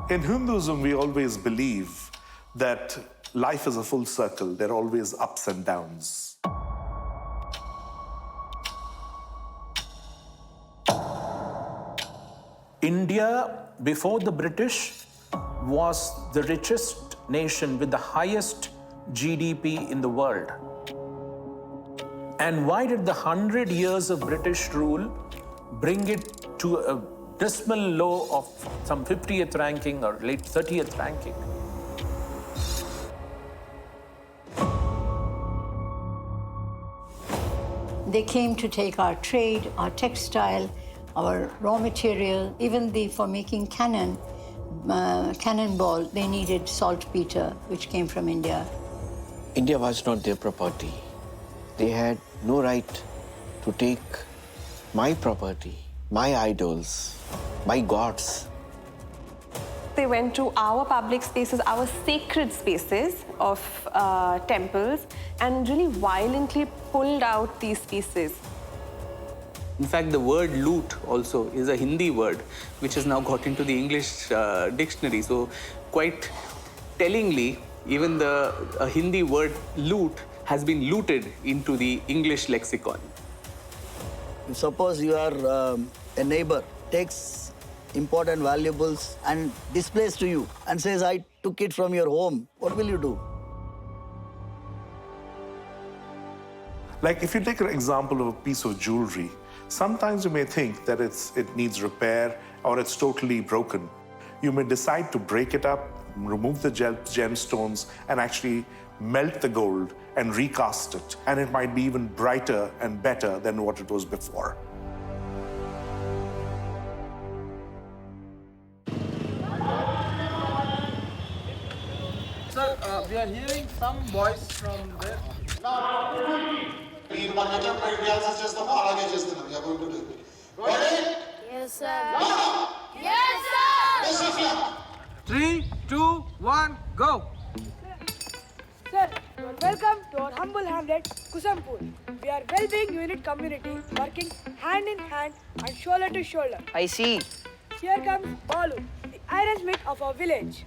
In Hinduism, we always believe that life is a full circle. There are always ups and downs. India, before the British, was the richest nation with the highest GDP in the world. And why did the 100 years of British rule bring it to a dismal low of some 50th ranking or late 30th ranking? They came to take our trade, our textile, our raw material, even for making cannonball, they needed saltpeter, which came from India. India was not their property. They had no right to take my property, my idols, my gods. They went to our public spaces, our sacred spaces of temples, and really violently pulled out these pieces. In fact, the word loot also is a Hindi word, which has now got into the English dictionary. So quite tellingly, even the Hindi word loot has been looted into the English lexicon. Suppose you are a neighbor, takes important valuables and displays to you and says, I took it from your home. What will you do? Like if you take an example of a piece of jewelry, sometimes you may think that it needs repair or it's totally broken. You may decide to break it up, remove the gemstones, and actually melt the gold and recast it. And it might be even brighter and better than what it was before. Sir, we are hearing some voice from there. We are going to do it. Ready? Yes, sir. Yes, sir! 3, 2, 1, go! Sir, you are welcome to our humble hamlet, Kusampur. We are well-being unit community working hand in hand and shoulder to shoulder. I see. Here comes Balu, the ironsmith of our village.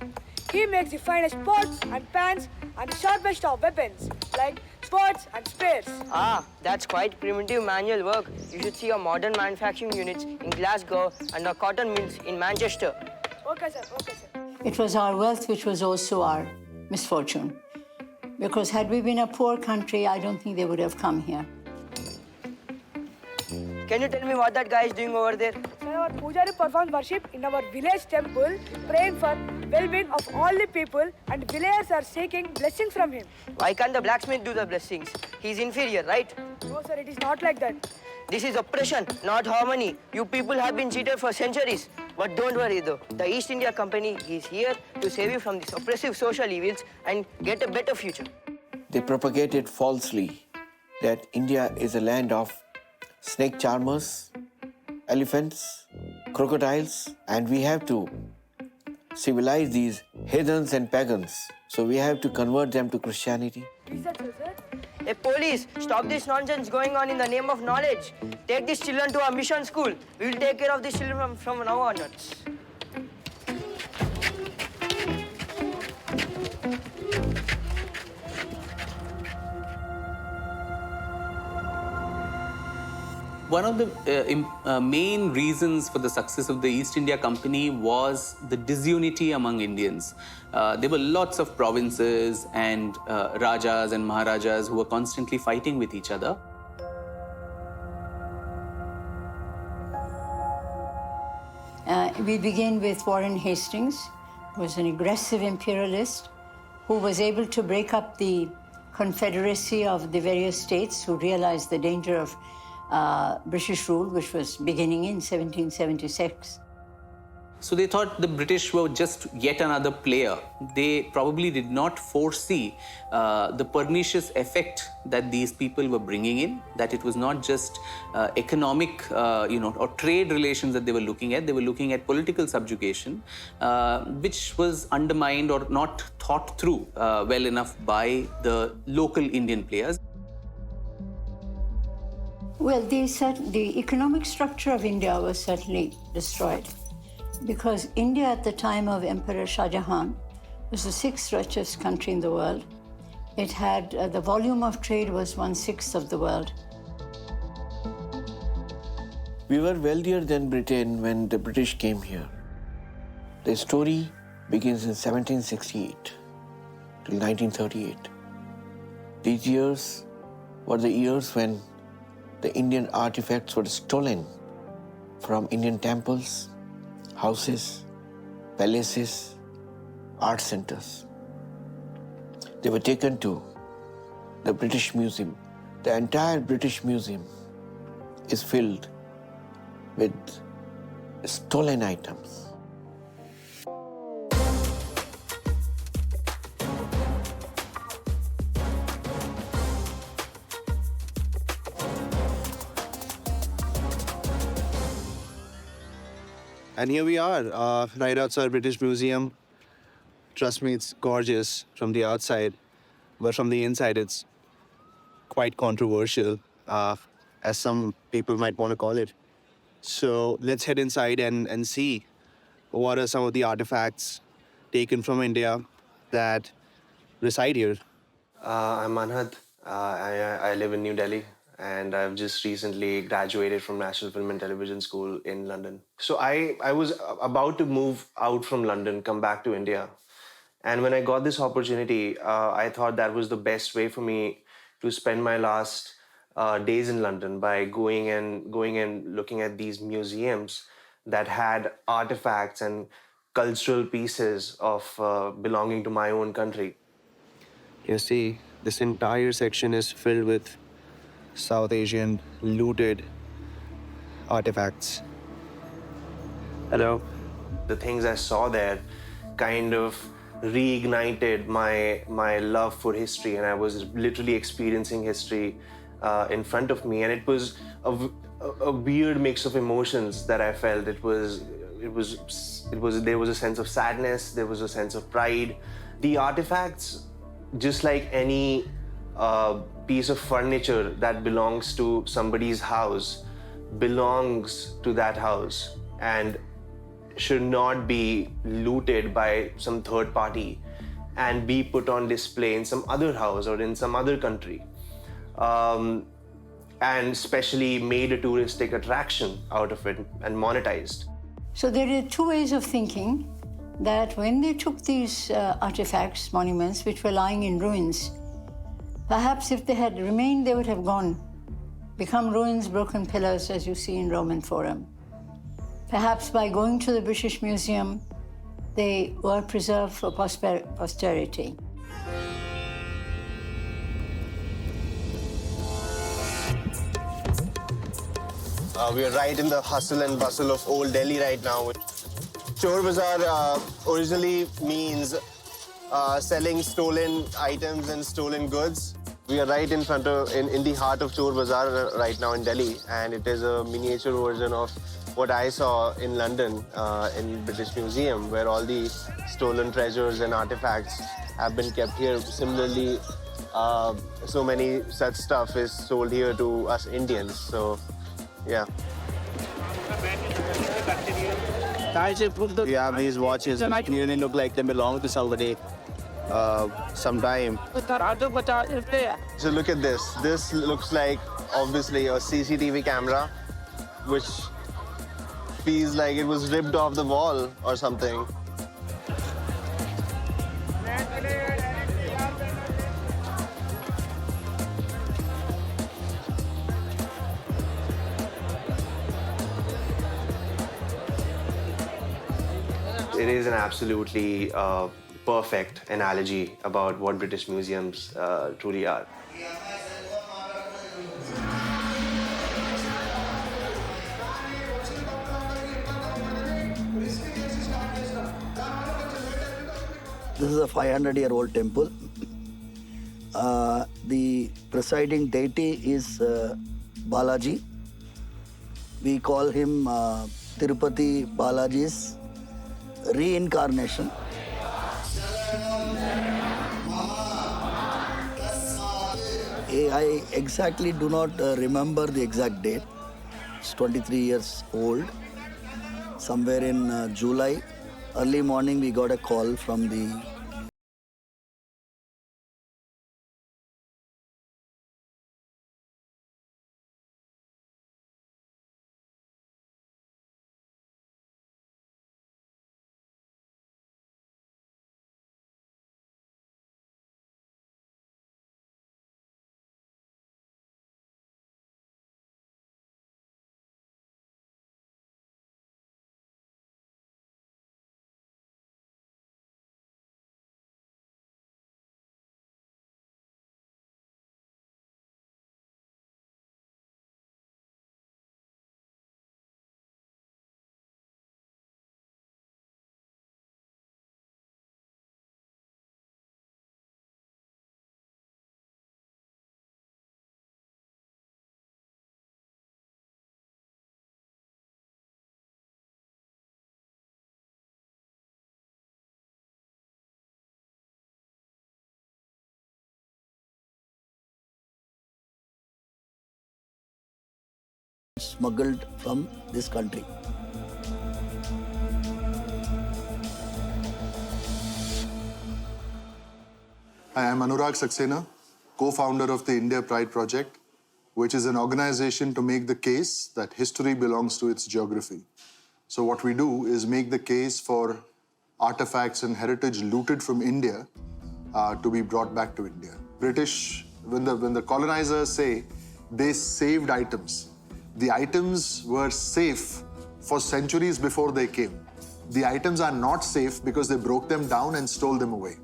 He makes the finest pots and pans and the sharpest of weapons, like swords and spears. Ah, that's quite primitive manual work. You should see our modern manufacturing units in Glasgow and our cotton mills in Manchester. Okay, sir. Okay, sir. It was our wealth which was also our misfortune. Because had we been a poor country, I don't think they would have come here. Can you tell me what that guy is doing over there? Sir, our pujari performs worship in our village temple, praying for well-being of all the people, and villagers are seeking blessings from him. Why can't the blacksmith do the blessings? He's inferior, right? No, sir, it is not like that. This is oppression, not harmony. You people have been cheated for centuries. But don't worry though, the East India Company is here to save you from these oppressive social evils and get a better future. They propagated falsely that India is a land of snake charmers, elephants, crocodiles, and we have to civilize these heathens and pagans. So we have to convert them to Christianity. Is that so, sir? Hey, police, stop this nonsense going on in the name of knowledge. Take these children to our mission school. We will take care of these children from now onwards. One of the main reasons for the success of the East India Company was the disunity among Indians. There were lots of provinces and Rajas and Maharajas who were constantly fighting with each other. We begin with Warren Hastings, who was an aggressive imperialist who was able to break up the confederacy of the various states who realized the danger of British rule, which was beginning in 1776. So they thought the British were just yet another player. They probably did not foresee the pernicious effect that these people were bringing in, that it was not just economic, or trade relations that they were looking at. They were looking at political subjugation, which was undermined or not thought through well enough by the local Indian players. Well, the economic structure of India was certainly destroyed. because India at the time of Emperor Shah Jahan was the sixth richest country in the world. It had, the volume of trade was 1/6 of the world. We were wealthier than Britain when the British came here. The story begins in 1768 till 1938. These years were the years when the Indian artifacts were stolen from Indian temples, houses, palaces, art centers. They were taken to the British Museum. The entire British Museum is filled with stolen items. And here we are, right outside British Museum. Trust me, it's gorgeous from the outside, but from the inside, it's quite controversial, as some people might want to call it. So let's head inside and see what are some of the artifacts taken from India that reside here. I'm Anhad. I live in New Delhi, and I've just recently graduated from National Film and Television School in London. So I was about to move out from London, come back to India. And when I got this opportunity, I thought that was the best way for me to spend my last days in London by going and looking at these museums that had artifacts and cultural pieces of belonging to my own country. You see, this entire section is filled with South Asian looted artifacts. Hello. The things I saw there kind of reignited my love for history, and I was literally experiencing history in front of me, and it was a weird mix of emotions that I felt. There was a sense of sadness, there was a sense of pride. The artifacts, just like any piece of furniture that belongs to somebody's house, belongs to that house and should not be looted by some third party and be put on display in some other house or in some other country, and especially made a touristic attraction out of it and monetized. So there are two ways of thinking, that when they took these artifacts, monuments, which were lying in ruins, perhaps if they had remained, they would have gone, become ruins, broken pillars, as you see in Roman Forum. Perhaps by going to the British Museum, they were preserved for posterity. We are right in the hustle and bustle of Old Delhi right now. Chor Bazaar originally means selling stolen items and stolen goods. We are right in front of, in the heart of Chor Bazaar right now in Delhi, and it is a miniature version of what I saw in London in British Museum, where all the stolen treasures and artifacts have been kept here. Similarly, so many such stuff is sold here to us Indians. So, yeah. Yeah, these watches really look like they belong to somebody sometime. So look at this. This looks like obviously a CCTV camera, which feels like it was ripped off the wall or something. It is an absolutely perfect analogy about what British museums truly are. This is a 500-year-old temple. The presiding deity is Balaji. We call him Tirupati Balaji's reincarnation. I exactly do not remember the exact date. It's 23 years old. somewhere in July. Early morning, we got a call from the smuggled from this country. I am Anurag Saxena, co-founder of the India Pride Project, which is an organization to make the case that history belongs to its geography. So what we do is make the case for artifacts and heritage looted from India to be brought back to India. British, when the colonizers say they saved items, the items were safe for centuries before they came. The items are not safe because they broke them down and stole them away.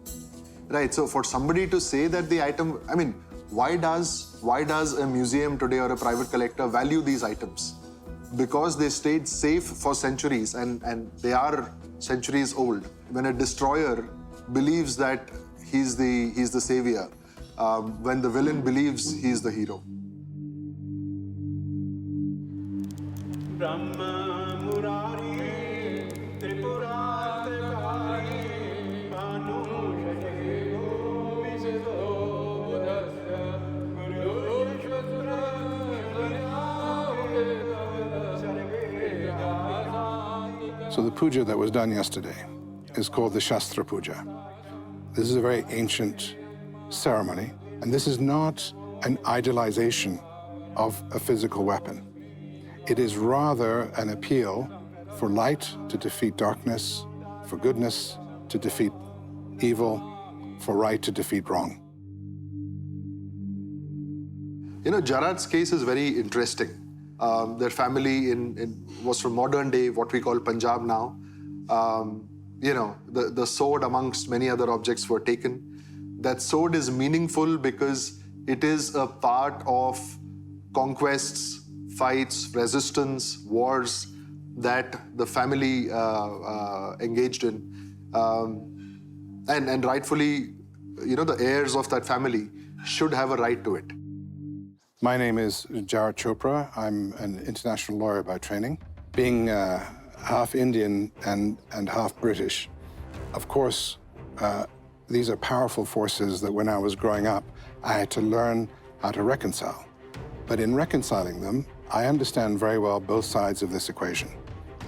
Right, so for somebody to say that the item, I mean, why does a museum today or a private collector value these items? Because they stayed safe for centuries and they are centuries old. When a destroyer believes that he's the savior, when the villain believes he's the hero. So the puja that was done yesterday is called the Shastra Puja. This is a very ancient ceremony, and this is not an idealization of a physical weapon. It is rather an appeal for light to defeat darkness, for goodness to defeat evil, for right to defeat wrong. You know, Jarat's case is very interesting. Their family was from modern day, what we call Punjab now. You know, the sword amongst many other objects were taken. That sword is meaningful because it is a part of conquests, fights, resistance, wars that the family engaged in. And rightfully, you know, the heirs of that family should have a right to it. My name is Jarat Chopra. I'm an international lawyer by training. Being half Indian and half British, of course, these are powerful forces that when I was growing up, I had to learn how to reconcile. But in reconciling them, I understand very well both sides of this equation.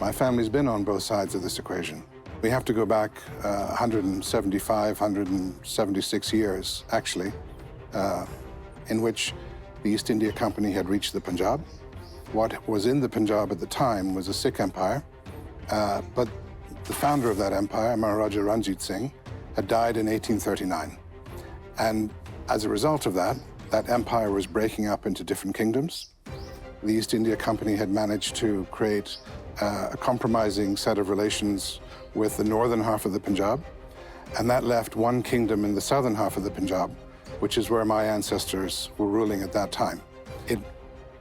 My family's been on both sides of this equation. We have to go back 175, 176 years, actually, in which the East India Company had reached the Punjab. What was in the Punjab at the time was a Sikh empire, but the founder of that empire, Maharaja Ranjit Singh, had died in 1839. And as a result of that, that empire was breaking up into different kingdoms. The East India Company had managed to create a compromising set of relations with the northern half of the Punjab, and that left one kingdom in the southern half of the Punjab, which is where my ancestors were ruling at that time. It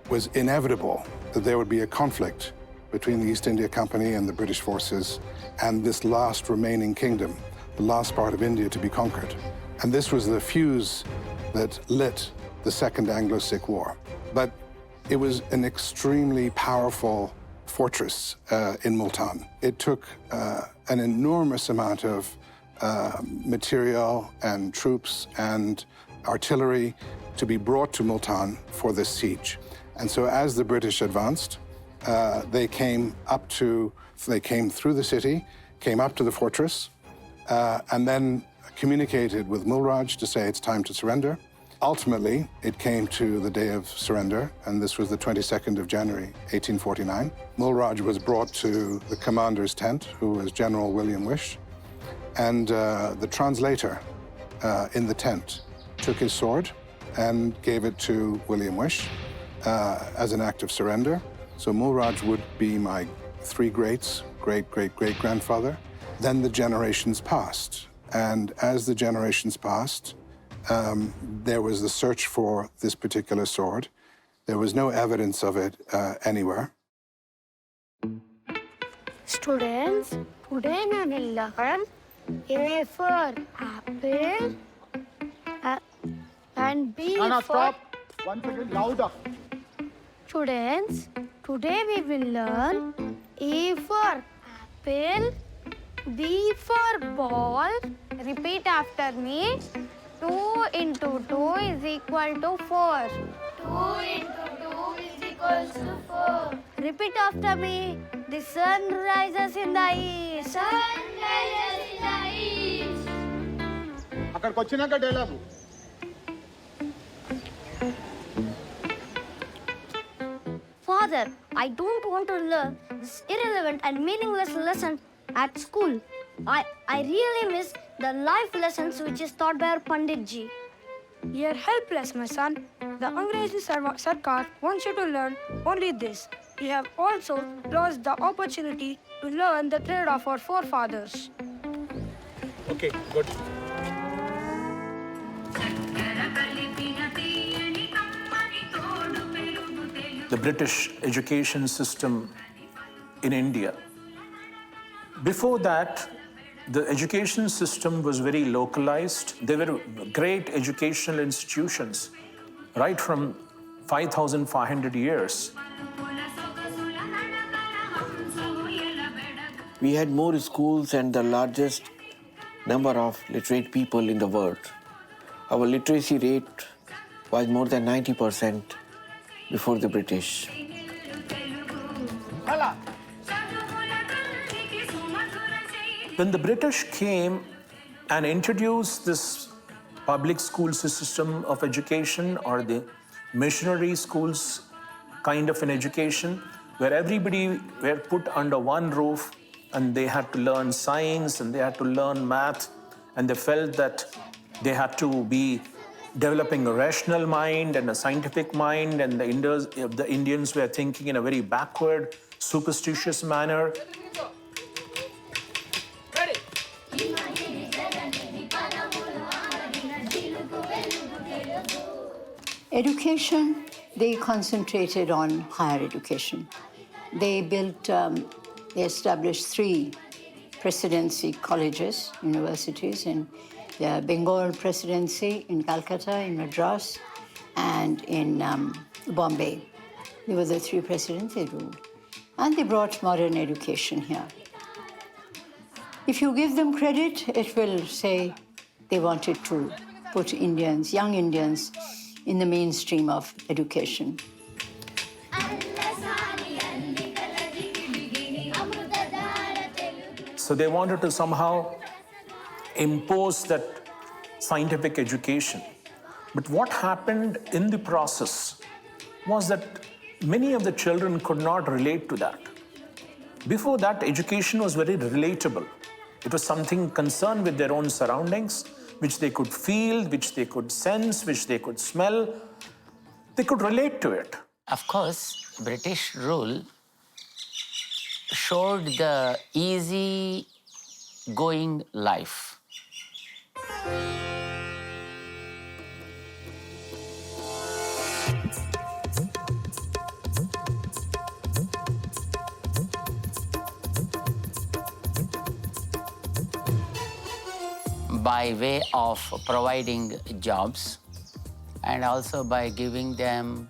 was inevitable that there would be a conflict between the East India Company and the British forces and this last remaining kingdom, the last part of India to be conquered. And this was the fuse that lit the Second Anglo-Sikh War. But it was an extremely powerful fortress in Multan. It took an enormous amount of material and troops and artillery to be brought to Multan for this siege. And so as the British advanced, they came up to They came through the city, came up to the fortress, and then communicated with Mulraj to say it's time to surrender. Ultimately, it came to the day of surrender, and this was the 22nd of January, 1849. Mulraj was brought to the commander's tent, who was General William Wish, and the translator in the tent took his sword and gave it to William Wish as an act of surrender. So Mulraj would be my three greats, great-great-great-grandfather. Then the generations passed, and as the generations passed, there was the search for this particular sword. There was no evidence of it anywhere. Students, today we will learn A for apple and B for... stop. Once again, louder. Students, today we will learn A for apple, B for ball. Repeat after me. 2 into 2 is equal to 4. 2 into 2 is equal to 4. Repeat after me. The sun rises in the east. Sun rises in the east. అక్కడికి వచ్చినాక dialogue. Father, I don't want to learn this irrelevant and meaningless lesson at school. I really miss the life lessons which is taught by our Pandit ji. You're helpless, my son. The Angrezi Sarkar wants you to learn only this. You have also lost the opportunity to learn the trade of our forefathers. Okay, good. The British education system in India. Before that, the education system was very localized. There were great educational institutions right from 5,500 years. We had more schools and the largest number of literate people in the world. Our literacy rate was more than 90% before the British. When the British came and introduced this public school system of education, or the missionary schools kind of an education, where everybody were put under one roof and they had to learn science and they had to learn math, and they felt that they had to be developing a rational mind and a scientific mind, and the Indians were thinking in a very backward, superstitious manner. Education, they concentrated on higher education. They they established 3 presidency colleges, universities, in the Bengal Presidency, in Calcutta, in Madras, and in Bombay. They were the 3 presidents they ruled. And they brought modern education here. If you give them credit, it will say they wanted to put Indians, young Indians, in the mainstream of education. So they wanted to somehow impose that scientific education. But what happened in the process was that many of the children could not relate to that. Before that, education was very relatable. It was something concerned with their own surroundings, which they could feel, which they could sense, which they could smell. They could relate to it. Of course, British rule showed the easy-going life. By way of providing jobs and also by giving them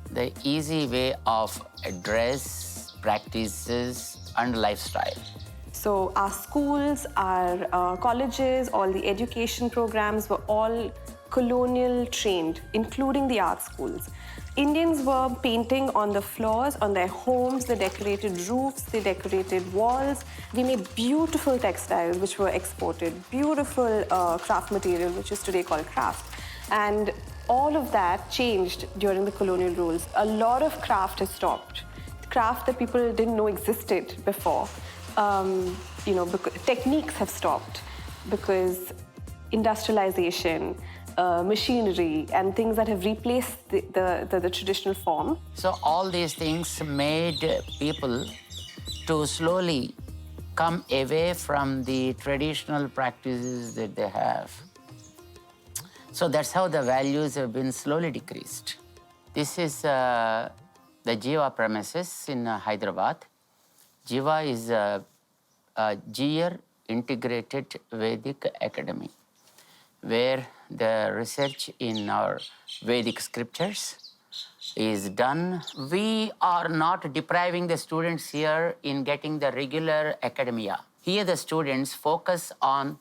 the easy way of dress, practices, and lifestyle. So our schools, our colleges, all the education programs were all colonial trained, including the art schools. Indians were painting on the floors, on their homes, they decorated roofs, they decorated walls. They made beautiful textiles which were exported, beautiful craft material which is today called craft. And all of that changed during the colonial rules. A lot of craft has stopped. Craft that people didn't know existed before. Techniques have stopped because industrialization, machinery, and things that have replaced the traditional form. So all these things made people to slowly come away from the traditional practices that they have. So that's how the values have been slowly decreased. This is the Jiva premises in Hyderabad. Jiva is a GR Integrated Vedic Academy, where the research in our Vedic scriptures is done. We are not depriving the students here in getting the regular academia. Here the students focus on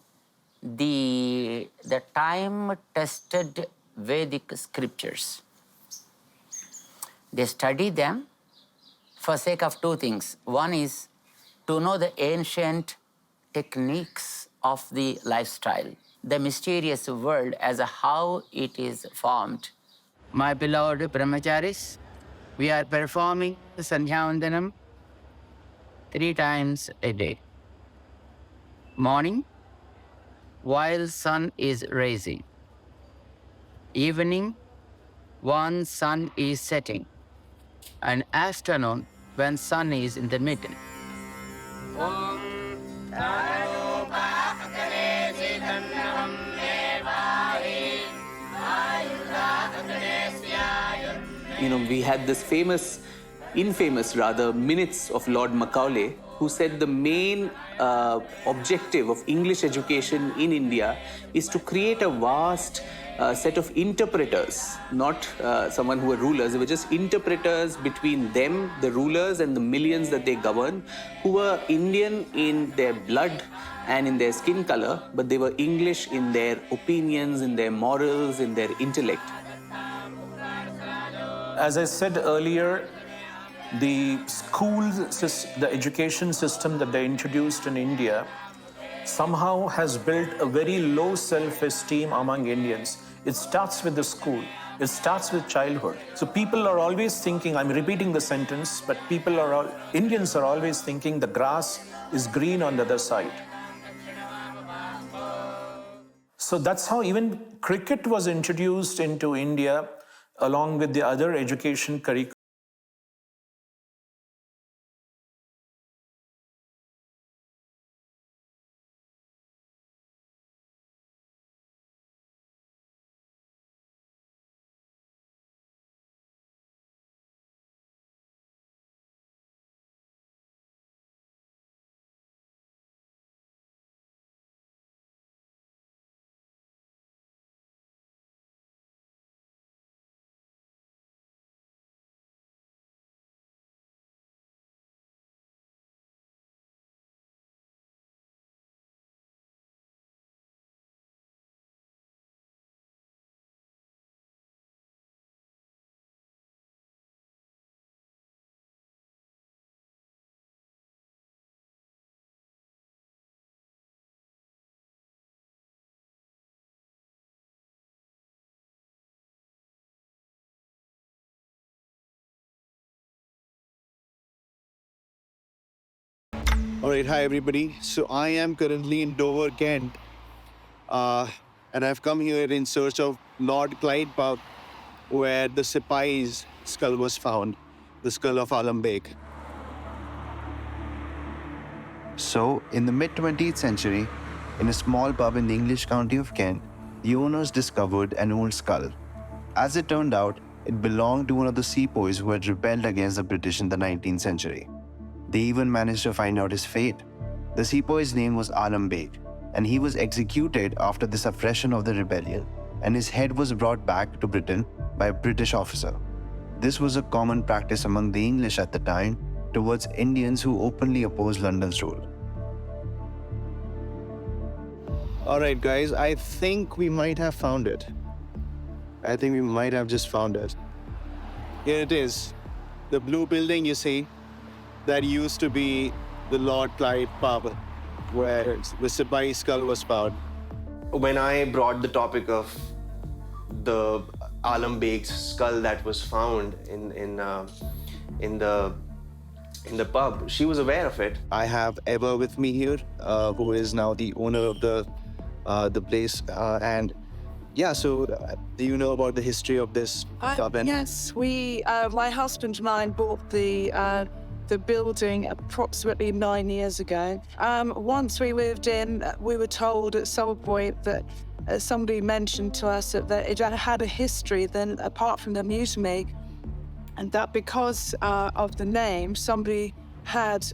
the time-tested Vedic scriptures. They study them for sake of two things. One is to know the ancient techniques of the lifestyle, the mysterious world as how it is formed. My beloved brahmacharis, we are performing the Sandhyavandanam 3 times a day. Morning, while sun is rising. Evening, when sun is setting. And afternoon, when sun is in the middle. We had this infamous minutes of Lord Macaulay, who said the main objective of English education in India is to create a vast set of interpreters, not someone who were rulers. They were just interpreters between them, the rulers, and the millions that they govern, who were Indian in their blood and in their skin color, but they were English in their opinions, in their morals, in their intellect. As I said earlier, the the education system that they introduced in India somehow has built a very low self-esteem among Indians. It starts with the school. It starts with childhood. So people are always thinking, I'm repeating the sentence, but Indians are always thinking the grass is green on the other side. So that's how even cricket was introduced into India along with the other education curriculum. All right, hi everybody. So I am currently in Dover, Kent, and I've come here in search of Lord Clyde Pub, where the Sipai's skull was found, the skull of Alam Beg. So, in the mid-20th century, in a small pub in the English county of Kent, the owners discovered an old skull. As it turned out, it belonged to one of the sepoys who had rebelled against the British in the 19th century. They even managed to find out his fate. The sepoy's name was Alam Beg, and he was executed after the suppression of the rebellion, and his head was brought back to Britain by a British officer. This was a common practice among the English at the time towards Indians who openly opposed London's rule. All right, guys, I think we might have found it. I think we might have just found it. Here it is. The blue building you see, that used to be the Lord Clyde pub, where the Sipahi skull was found. When I brought the topic of the Alam Beg's skull that was found in the pub, she was aware of it. I have Eva with me here, who is now the owner of the place, and yeah. So, do you know about the history of this pub? Yes, my husband and I bought the building approximately 9 years ago. Once we moved in, we were told at some point that somebody mentioned to us that it had a history then apart from the mutiny, and that because of the name, somebody had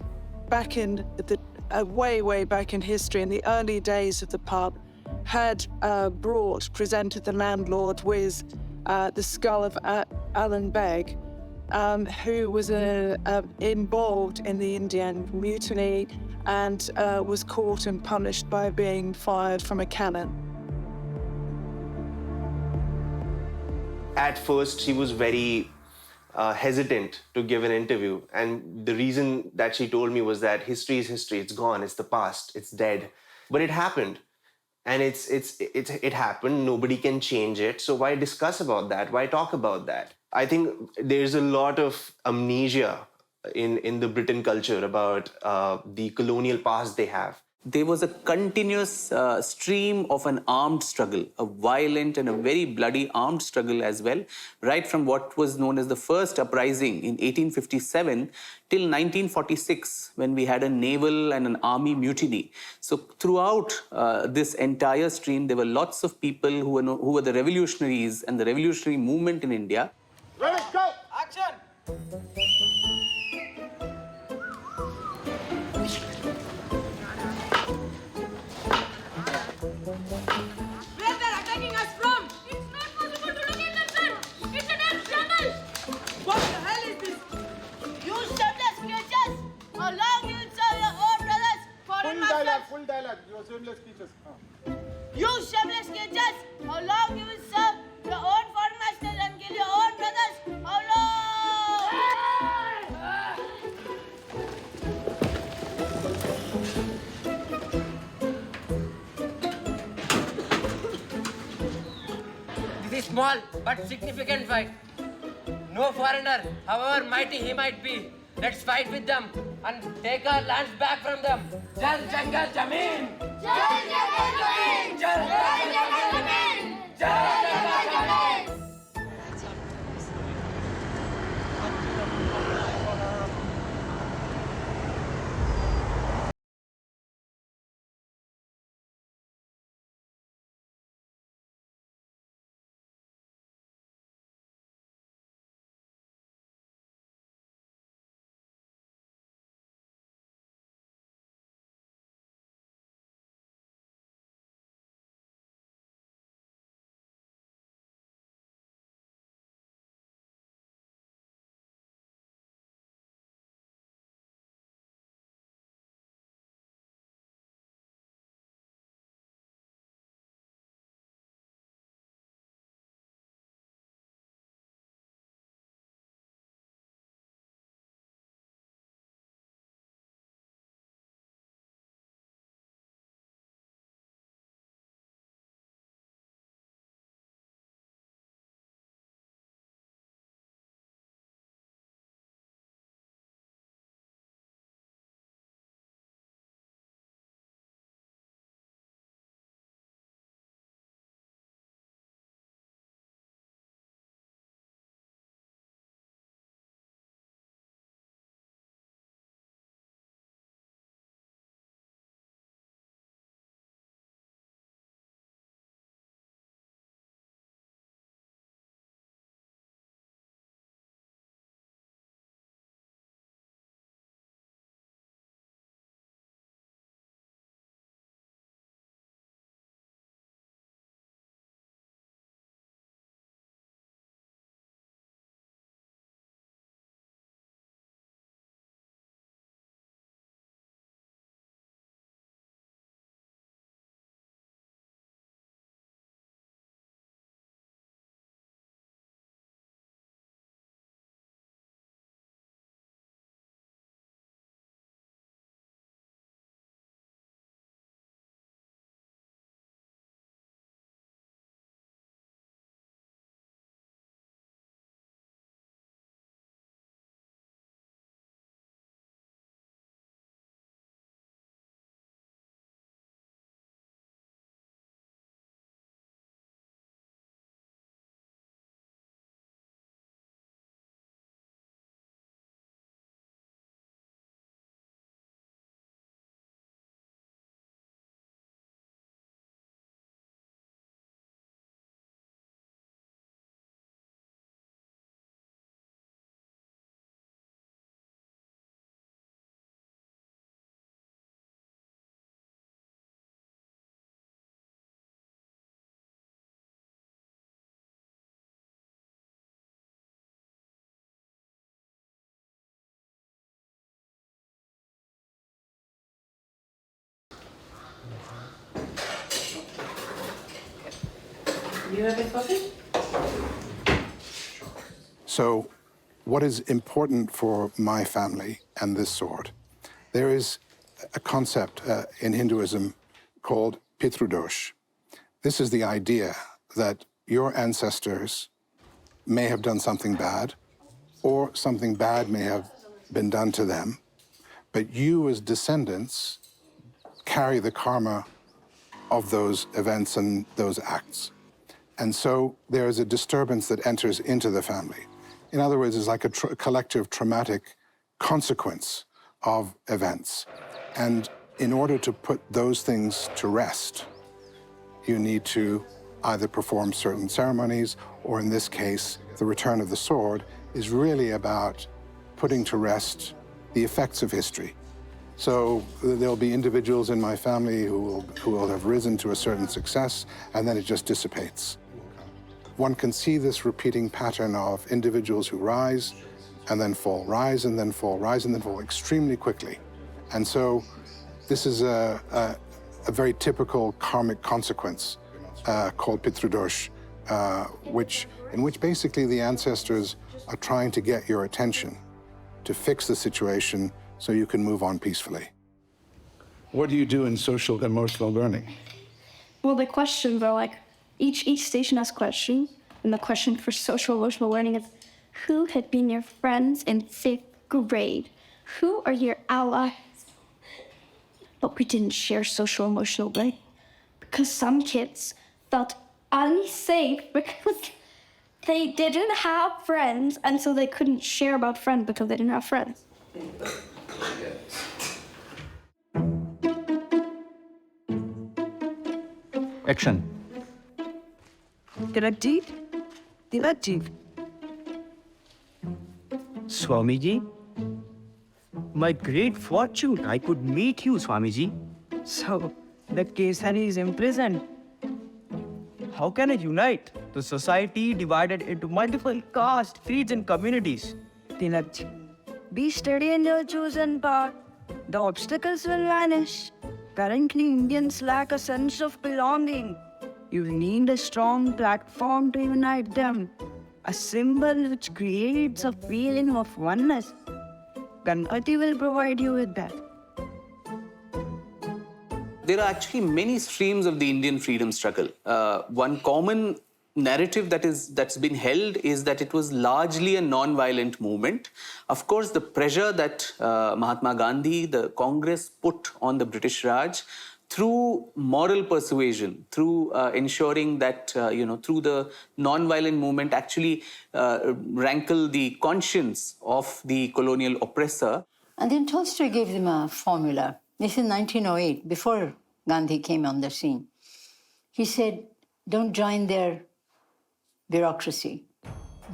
back in the way back in history, in the early days of the pub, had presented the landlord with the skull of Alan Begg, who was involved in the Indian mutiny and was caught and punished by being fired from a cannon. At first, she was very hesitant to give an interview. And the reason that she told me was that history is history. It's gone. It's the past. It's dead. But it happened. And it happened. Nobody can change it. So why discuss about that? Why talk about that? I think there's a lot of amnesia in the Britain culture about the colonial past they have. There was a continuous stream of an armed struggle, a violent and a very bloody armed struggle as well, right from what was known as the first uprising in 1857 till 1946, when we had a naval and an army mutiny. So throughout this entire stream, there were lots of people who were the revolutionaries and the revolutionary movement in India. Ready, go! Action! Where they're attacking us from? It's not possible to look at them, sir. It's a damn jungle. What the hell is this? You shameless creatures! How long you will serve your own brothers, foreign masters? Full dialogue. Your shameless speeches. You shameless creatures! How long you will serve your own foreign masters and kill your own brothers? How long? This is small but significant fight. No foreigner, however mighty he might be, let's fight with them and take our lands back from them. Jal Jangal Jameen! Jal Jangal Jameen! Jal Jangal Jameen! Jal Jangal Jameen! You have a coffee? So, what is important for my family and this sword? There is a concept in Hinduism called Pitrudosh. This is the idea that your ancestors may have done something bad, or something bad may have been done to them, but you as descendants carry the karma of those events and those acts. And so there is a disturbance that enters into the family. In other words, it's like a collective traumatic consequence of events. And in order to put those things to rest, you need to either perform certain ceremonies, or in this case, the return of the sword is really about putting to rest the effects of history. So there'll be individuals in my family who will have risen to a certain success, and then it just dissipates. One can see this repeating pattern of individuals who rise and then fall, rise and then fall, rise and then fall extremely quickly. And so this is a very typical karmic consequence called Pitrudosh, in which basically the ancestors are trying to get your attention to fix the situation so you can move on peacefully. What do you do in social emotional learning? Well, the questions are like, each station has questions, and the question for social emotional learning is, who had been your friends in 5th grade? Who are your allies? But we didn't share social emotional learning because some kids felt unsafe because they didn't have friends, and so they couldn't share about friends because they didn't have friends. Action. Dilective? Dilective. Swamiji, my great fortune, I could meet you, Swamiji. So, the Kesari is imprisoned. How can I unite the society divided into multiple castes, creeds, and communities? Dilective. Be steady in your chosen path. The obstacles will vanish. Currently, Indians lack a sense of belonging. You need a strong platform to unite them. A symbol which creates a feeling of oneness. Ganpati will provide you with that. There are actually many streams of the Indian freedom struggle. One common narrative that's been held is that it was largely a non-violent movement. Of course, the pressure that Mahatma Gandhi, the Congress put on the British Raj through moral persuasion, through ensuring that, through the non-violent movement actually rankle the conscience of the colonial oppressor. And then Tolstoy gave them a formula. This is 1908, before Gandhi came on the scene. He said, don't join their bureaucracy.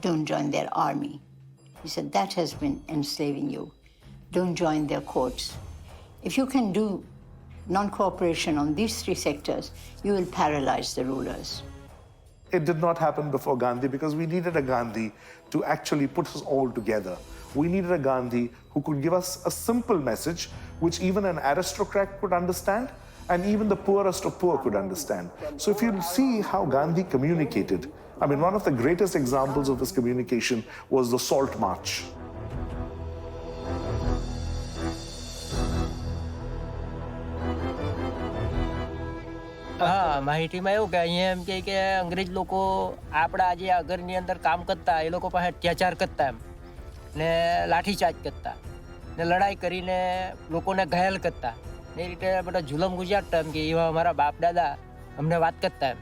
Don't join their army. He said, that has been enslaving you. Don't join their courts. If you can do non-cooperation on these 3 sectors, you will paralyze the rulers. It did not happen before Gandhi because we needed a Gandhi to actually put us all together. We needed a Gandhi who could give us a simple message which even an aristocrat could understand and even the poorest of poor could understand. So if you see how Gandhi communicated, I mean, one of the greatest examples of his communication was the Salt March. હા માહિતીમાં એવું કે અહીંયા એમ કે અંગ્રેજ લોકો આપણા જે અગરની અંદર કામ કરતા એ લોકો પાસે અત્યાચાર કરતા એમ ને લાઠીચાર્જ કરતા ને લડાઈ કરીને લોકોને ઘાયલ કરતા ને એ રીતે બધા જુલમ ગુજારતા એમ કે એવા અમારા બાપ દાદા અમને વાત કરતા એમ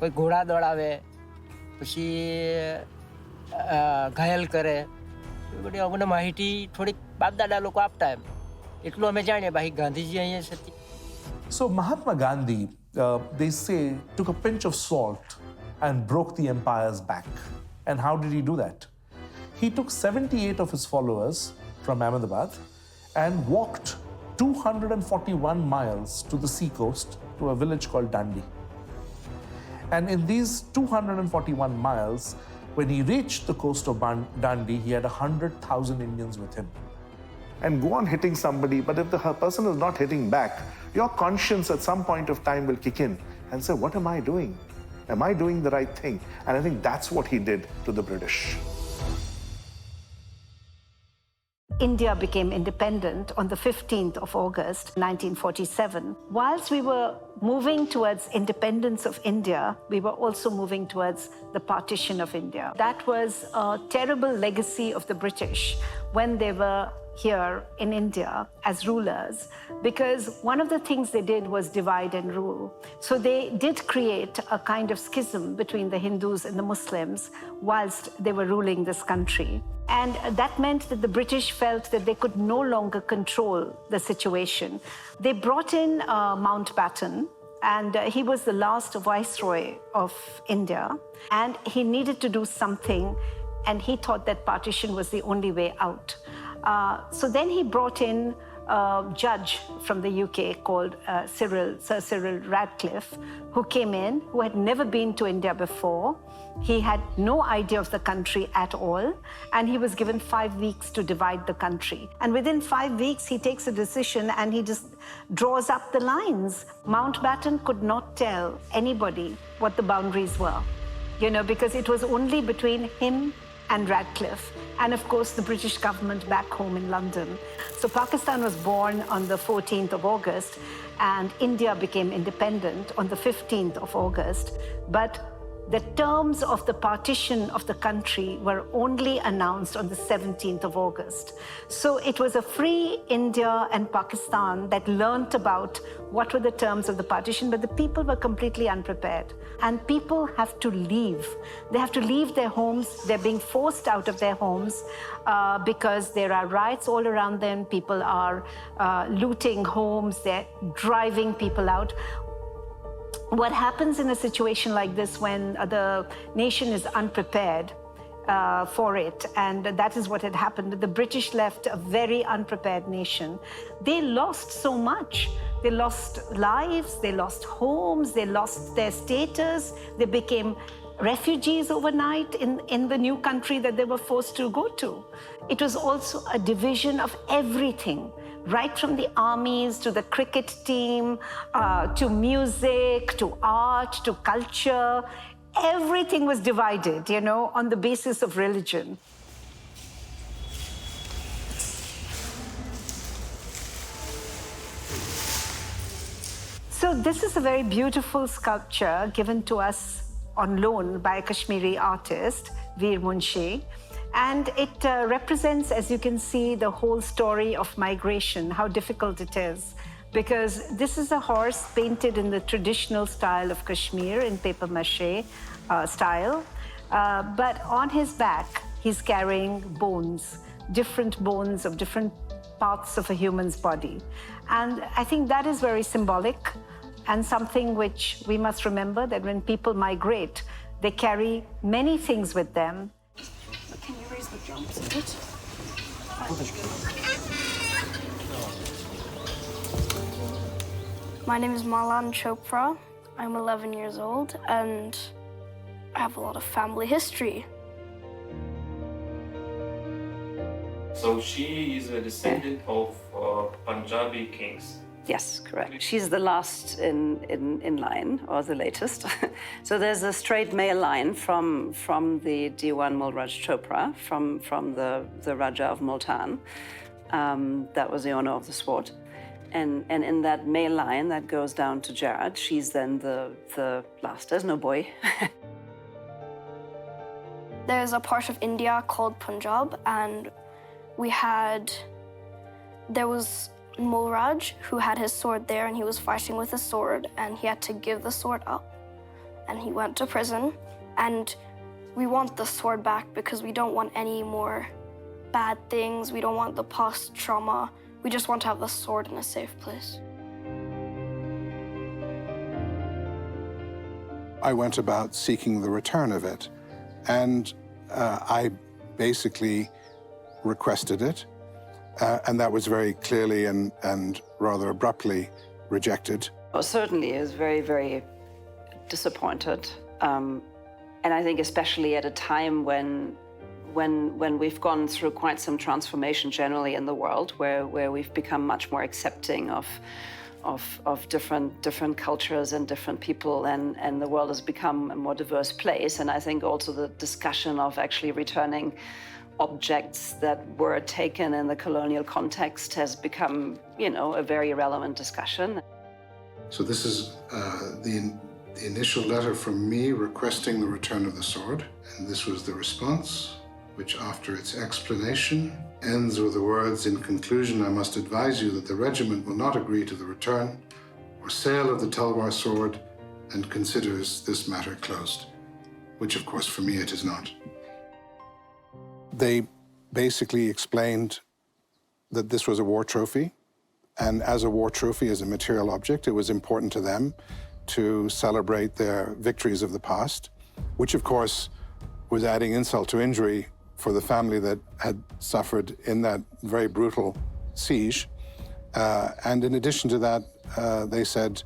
કોઈ ઘોડા દોડાવે પછી ઘાયલ કરે એ બધી અમને માહિતી થોડીક બાપ દાદા લોકો આપતા એમ એટલું અમે જાણીએ બાકી ગાંધીજી અહીંયા છે. So Mahatma Gandhi, they say, took a pinch of salt and broke the empire's back. And how did he do that? He took 78 of his followers from Ahmedabad and walked 241 miles to the seacoast to a village called Dandi. And in these 241 miles, when he reached the coast of Dandi, he had 100,000 Indians with him. And go on hitting somebody, but if the person is not hitting back, your conscience at some point of time will kick in and say, what am I doing? Am I doing the right thing? And I think that's what he did to the British. India became independent on the 15th of August, 1947. Whilst we were moving towards independence of India, we were also moving towards the partition of India. That was a terrible legacy of the British when they were here in India as rulers, because one of the things they did was divide and rule. So they did create a kind of schism between the Hindus and the Muslims whilst they were ruling this country. And that meant that the British felt that they could no longer control the situation. They brought in Mountbatten, and he was the last viceroy of India, and he needed to do something, and he thought that partition was the only way out. So then he brought in a judge from the UK called Sir Cyril Radcliffe, who came in, who had never been to India before. He had no idea of the country at all, and he was given 5 weeks to divide the country. And within 5 weeks, he takes a decision and he just draws up the lines. Mountbatten could not tell anybody what the boundaries were, because it was only between him and Radcliffe, and of course the British government back home in London. So Pakistan was born on the 14th of August, and India became independent on the 15th of August. But the terms of the partition of the country were only announced on the 17th of August. So it was a free India and Pakistan that learnt about what were the terms of the partition, but the people were completely unprepared. And people have to leave. They have to leave their homes. They're being forced out of their homes because there are riots all around them. People are looting homes. They're driving people out. What happens in a situation like this when the nation is unprepared for it, and that is what had happened. The British left a very unprepared nation. They lost so much. They lost lives, they lost homes, they lost their status, they became refugees overnight in the new country that they were forced to go to. It was also a division of everything, right from the armies to the cricket team, to music, to art, to culture. Everything was divided, on the basis of religion. So this is a very beautiful sculpture given to us on loan by a Kashmiri artist, Veer Munshi. And it represents, as you can see, the whole story of migration, how difficult it is. Because this is a horse painted in the traditional style of Kashmir, in papier-mâché style. But on his back, he's carrying bones, different bones of different parts of a human's body. And I think that is very symbolic and something which we must remember, that when people migrate, they carry many things with them. Can you raise the jumps a bit? My name is Malan Chopra. I'm 11 years old and I have a lot of family history. So she is a descendant of Punjabi kings. Yes, correct. She's the last in line, or the latest. So there's a straight male line from the Diwan Mulraj Chopra, from the Raja of Multan. That was the owner of the sword. And in that male line that goes down to Jarad, she's then the last. There's no boy. There's a part of India called Punjab, and there was Mulraj, who had his sword there, and he was fighting with his sword, and he had to give the sword up, and he went to prison. And we want the sword back because we don't want any more bad things. We don't want the past trauma. We just want to have the sword in a safe place. I went about seeking the return of it, and I basically requested it. And that was very clearly and rather abruptly rejected. Well, certainly is very, very disappointed. And I think especially at a time when we've gone through quite some transformation generally in the world, where we've become much more accepting of of different cultures and different people, and the world has become a more diverse place. And I think also the discussion of actually returning objects that were taken in the colonial context has become, a very relevant discussion. So this is the initial letter from me requesting the return of the sword, and this was the response, which after its explanation ends with the words, "In conclusion, I must advise you that the regiment will not agree to the return or sale of the Talwar sword and considers this matter closed," which of course for me it is not. They basically explained that this was a war trophy, and as a war trophy, as a material object, it was important to them to celebrate their victories of the past, which of course was adding insult to injury for the family that had suffered in that very brutal siege. And in addition to that, they said,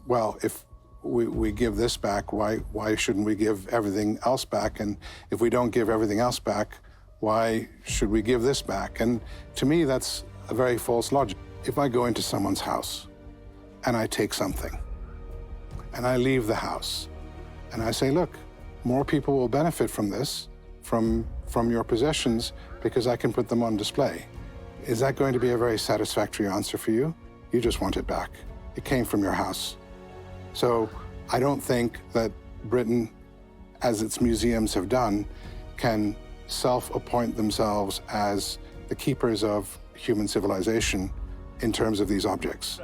well, if we give this back, why shouldn't we give everything else back? And if we don't give everything else back, why should we give this back? And to me, that's a very false logic. If I go into someone's house and I take something, and I leave the house, and I say, look, more people will benefit from this, from your possessions, because I can put them on display. Is that going to be a very satisfactory answer for you? You just want it back. It came from your house. So I don't think that Britain, as its museums have done, can self-appoint themselves as the keepers of human civilization in terms of these objects.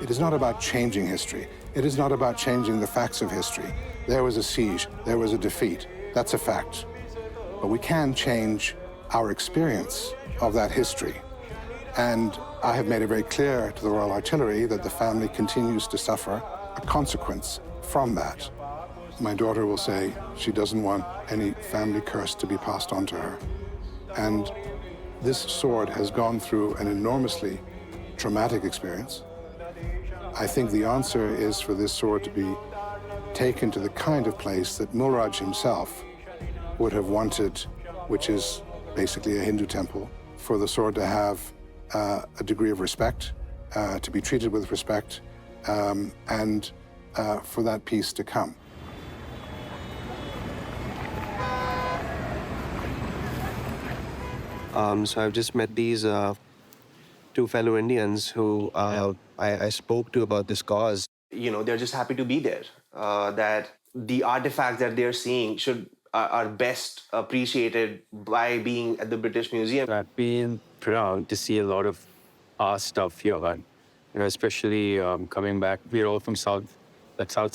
It is not about changing history. It is not about changing the facts of history. There was a siege, there was a defeat. That's a fact. But we can change our experience of that history. And I have made it very clear to the Royal Artillery that the family continues to suffer a consequence from that. My daughter will say she doesn't want any family curse to be passed on to her. And this sword has gone through an enormously traumatic experience. I think the answer is for this sword to be taken to the kind of place that Mulraj himself would have wanted, which is basically a Hindu temple, for the sword to have a degree of respect, to be treated with respect, and for that peace to come. So I've just met these two fellow Indians who I spoke to about this cause. They're just happy to be there, that the artifacts that they're seeing are best appreciated by being at the British Museum. I've been proud to see a lot of our stuff here, especially coming back. We're all from South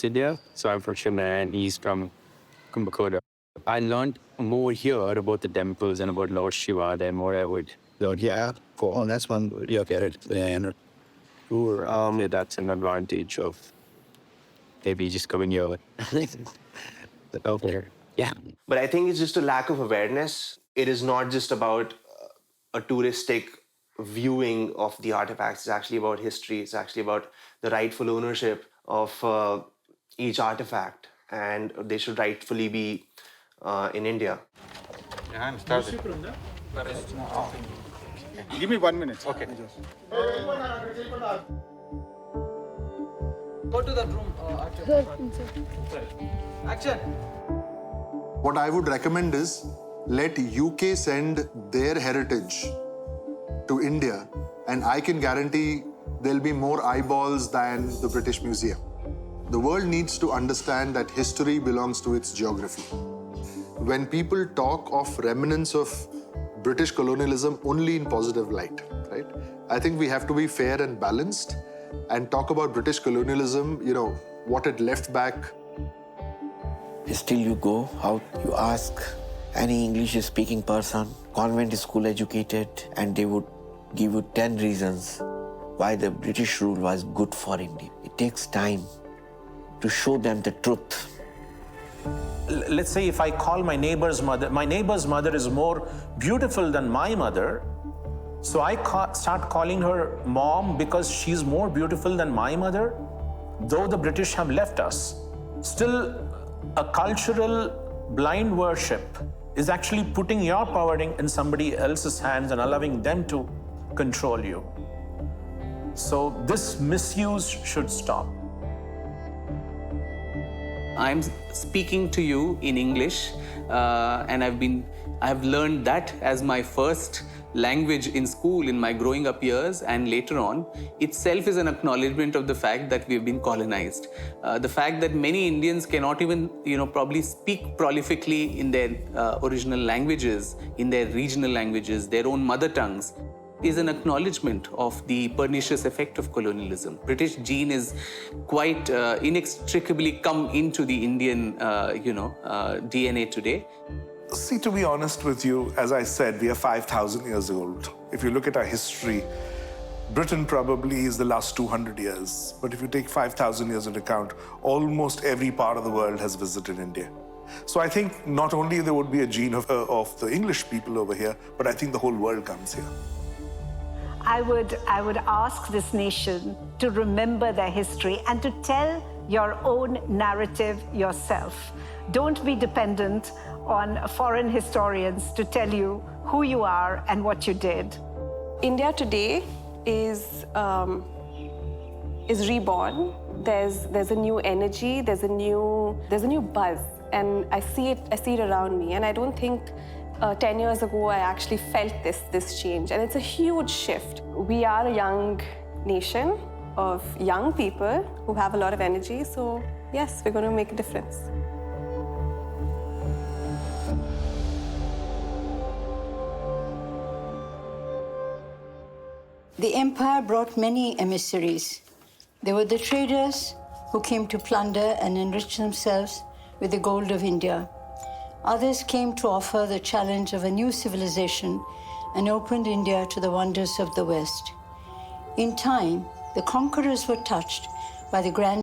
India, so I'm from Chennai and he's from Kumbakoda. I learned more here about the temples and about Lord Shiva than what I would. Yeah, cool. That's one. Yeah, get it. And that's an advantage of maybe just coming here. Okay. Yeah. But I think it's just a lack of awareness. It is not just about a touristic viewing of the artifacts. It's actually about history. It's actually about the rightful ownership of each artifact. And they should rightfully be in India. Give me 1 minute. Okay. Go to the room. Action. What I would recommend is let UK send their heritage to India, and I can guarantee there'll be more eyeballs than the British Museum. The world needs to understand that history belongs to its geography. When people talk of remnants of British colonialism only in positive light, right? I think we have to be fair and balanced and talk about British colonialism, what it left back. Still you go out, you ask any English-speaking person, convent school educated, and they would give you 10 reasons why the British rule was good for India. It takes time to show them the truth. Let's say if I call my neighbor's mother is more beautiful than my mother, so I start calling her mom because she's more beautiful than my mother. Though the British have left us, still a cultural blind worship is actually putting your power in somebody else's hands and allowing them to control you. So this misuse should stop. I'm speaking to you in English, and I've learned that as my first language in school in my growing up years, and later on itself is an acknowledgement of the fact that we've been colonized. The fact that many Indians cannot even, probably speak prolifically in their original languages, in their regional languages, their own mother tongues, is an acknowledgement of the pernicious effect of colonialism. British gene is quite inextricably come into the Indian, DNA today. See, to be honest with you, as I said, we are 5,000 years old. If you look at our history, Britain probably is the last 200 years. But if you take 5,000 years into account, almost every part of the world has visited India. So I think not only there would be a gene of the English people over here, but I think the whole world comes here. I would ask this nation to remember their history and to tell your own narrative yourself. Don't be dependent on foreign historians to tell you who you are and what you did. India today is reborn. There's a new energy. There's a new buzz, and I see it around me. And I don't think 10 years ago I actually felt this change, and it's a huge shift. We are a young nation of young people who have a lot of energy. So yes, we're going to make a difference. The empire brought many emissaries. They were the traders who came to plunder and enrich themselves with the gold of India. Others came to offer the challenge of a new civilization and opened India to the wonders of the West. In time, the conquerors were touched by the grand